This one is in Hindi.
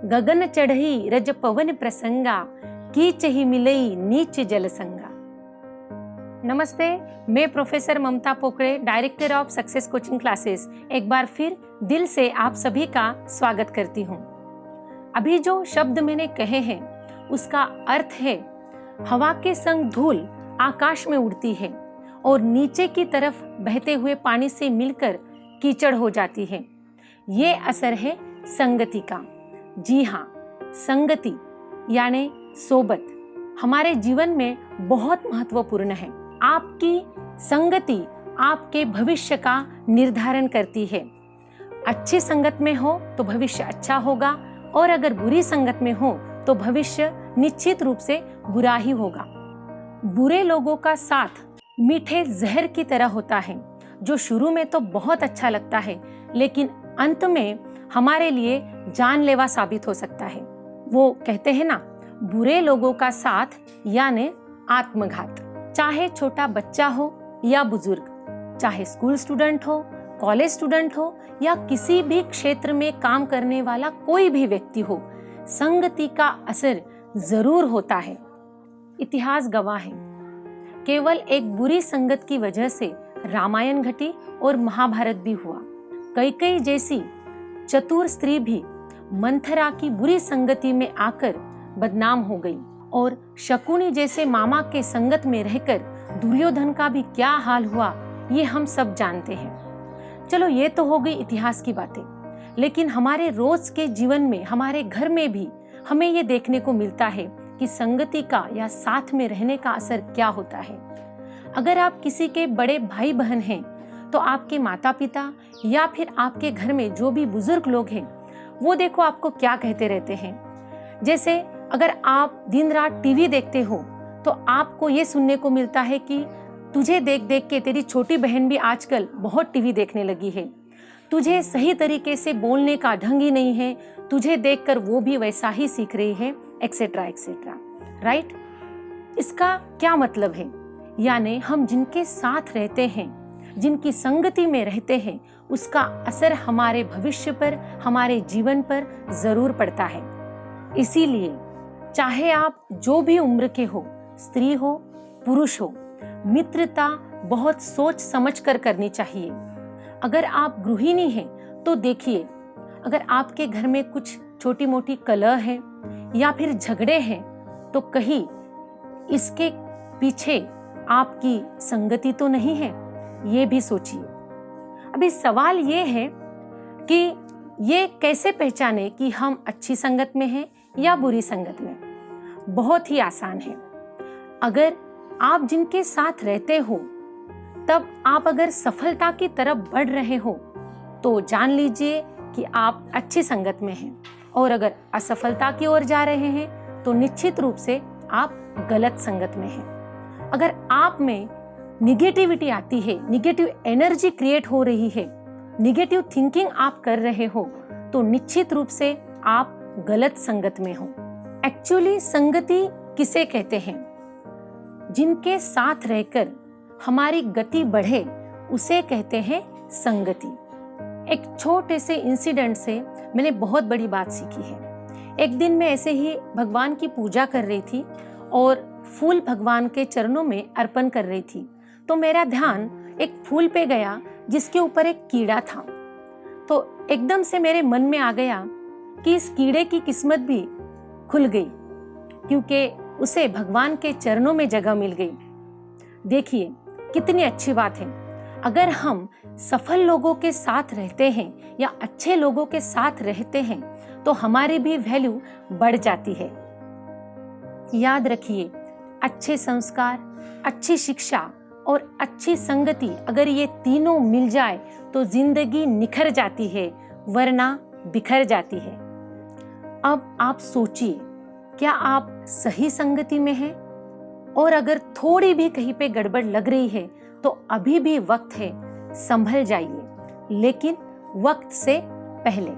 गगन चढ़ई रज पवन प्रसंगा, कीच ही मिलई नीच जल संगा। नमस्ते, मैं professor Mamta Pokade, director of success coaching classes, एक बार फिर दिल से आप सभी का स्वागत करती हूँ। अभी जो शब्द मैंने कहे हैं उसका अर्थ है हवा के संग धूल आकाश में उड़ती है और नीचे की तरफ बहते हुए पानी से मिलकर कीचड़ हो जाती है। ये असर है संगति का। जी हाँ, संगति यानी सोबत हमारे जीवन में बहुत महत्वपूर्ण है। आपकी संगति आपके भविष्य का निर्धारण करती है। अच्छी संगत में हो तो भविष्य अच्छा होगा और अगर बुरी संगत में हो तो भविष्य निश्चित रूप से बुरा ही होगा। बुरे लोगों का साथ मीठे जहर की तरह होता है, जो शुरू में तो बहुत अच्छा लगता है लेकिन अंत में हमारे लिए जानलेवा साबित हो सकता है। वो कहते हैं ना, बुरे लोगों का साथ यानी आत्मघात। चाहे छोटा बच्चा हो या बुजुर्ग, चाहे स्कूल स्टूडेंट हो, कॉलेज स्टूडेंट हो या किसी भी क्षेत्र में काम करने वाला कोई भी व्यक्ति हो, संगति का असर जरूर होता है। इतिहास गवाह है, केवल एक बुरी संगत की वजह से रामायण घटी और महाभारत भी हुआ। कैकेयी जैसी चतुर स्त्री भी मंथरा की बुरी संगति में आकर बदनाम हो गई और शकुनी जैसे मामा के संगत में रहकर दुर्योधन का भी क्या हाल हुआ, ये हम सब जानते हैं। चलो, ये तो हो गई इतिहास की बातें, लेकिन हमारे रोज के जीवन में, हमारे घर में भी हमें ये देखने को मिलता है कि संगति का या साथ में रहने का असर क्या होता है। अगर आप किसी के बड़े भाई बहन हैं तो आपके माता पिता या फिर आपके घर में जो भी बुजुर्ग लोग हैं वो देखो आपको क्या कहते रहते हैं। जैसे अगर आप दिन रात टीवी देखते हो तो आपको ये सुनने को मिलता है कि तुझे देख देख के तेरी छोटी बहन भी आजकल बहुत टीवी देखने लगी है, तुझे सही तरीके से बोलने का ढंग ही नहीं है, तुझे देखकर वो भी वैसा ही सीख रही है, एक्सेट्रा एक्सेट्रा। राइट? इसका क्या मतलब है? यानी हम जिनके साथ रहते हैं, जिनकी संगति में रहते हैं, उसका असर हमारे भविष्य पर, हमारे जीवन पर जरूर पड़ता है। इसीलिए चाहे आप जो भी उम्र के हो, स्त्री हो पुरुष हो, मित्रता बहुत सोच समझ कर करनी चाहिए। अगर आप गृहिणी हैं तो देखिए, अगर आपके घर में कुछ छोटी मोटी कलह है या फिर झगड़े हैं तो कहीं इसके पीछे आपकी संगति तो नहीं है, ये भी सोचिए। अभी सवाल ये है कि ये कैसे पहचाने कि हम अच्छी संगत में हैं या बुरी संगत में। बहुत ही आसान है। अगर आप जिनके साथ रहते हो तब आप अगर सफलता की तरफ बढ़ रहे हो तो जान लीजिए कि आप अच्छी संगत में हैं, और अगर असफलता की ओर जा रहे हैं तो निश्चित रूप से आप गलत संगत में हैं। अगर आप में निगेटिविटी आती है, निगेटिव एनर्जी क्रिएट हो रही है, निगेटिव थिंकिंग आप कर रहे हो तो निश्चित रूप से आप गलत संगत में हो। एक्चुअली संगति किसे कहते हैं? जिनके साथ रहकर हमारी गति बढ़े उसे कहते हैं संगति। एक छोटे से इंसिडेंट से मैंने बहुत बड़ी बात सीखी है। एक दिन मैं ऐसे ही भगवान की पूजा कर रही थी और फूल भगवान के चरणों में अर्पण कर रही थी, तो मेरा ध्यान एक फूल पे गया जिसके ऊपर एक कीड़ा था। तो एकदम से मेरे मन में आ गया कि इस कीड़े की किस्मत भी खुल गई, क्योंकि उसे भगवान के चरणों में जगह मिल गई। देखिए कितनी अच्छी बात है। अगर हम सफल लोगों के साथ रहते हैं या अच्छे लोगों के साथ रहते हैं तो हमारी भी वैल्यू बढ़ जाती है। याद रखिए, अच्छे संस्कार, अच्छी शिक्षा और अच्छी संगति, अगर ये तीनों मिल जाए तो जिंदगी निखर जाती है, वरना बिखर जाती है। अब आप सोचिए, क्या आप सही संगति में हैं? और अगर थोड़ी भी कहीं पे गड़बड़ लग रही है तो अभी भी वक्त है, संभल जाइए, लेकिन वक्त से पहले।